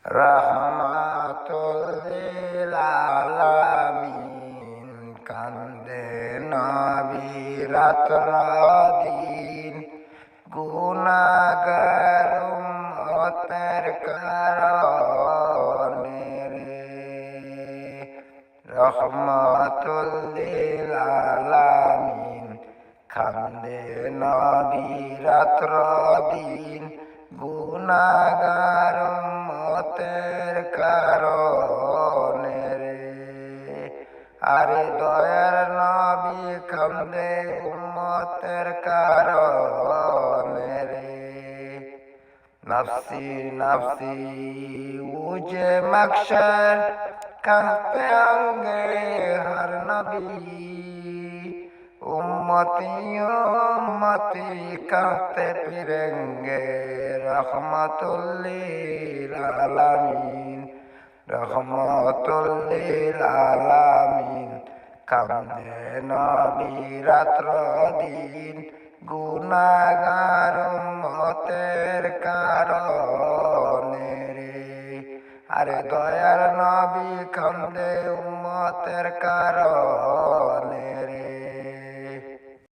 রহমাতুল লিল আলামিন কান্দে নবী রাত দিন গুনাহগার উম্মতের কারণে রে রহমাতুল লিল আলামিন কান্দে নবী রাত দিন গুনাহগার উম্মতের কারণে রে আরে দয়ার নবী কান্দে উম্মতের কারণে রে নফসি নফসি উজে মাকশার কাঁপে অঙ্গে হর নবী উম্মতি উম্মতি কাঁপতে ফিরেঙ্গে রহমাতুল লিল আলামিন রহমাতুল লিল আলামিন কান্দে নবী রাত্র দিন গুনাহগার উম্মতের কারণে রে আরে দয়ার নবী কান্দে উম্মতের কারণে রে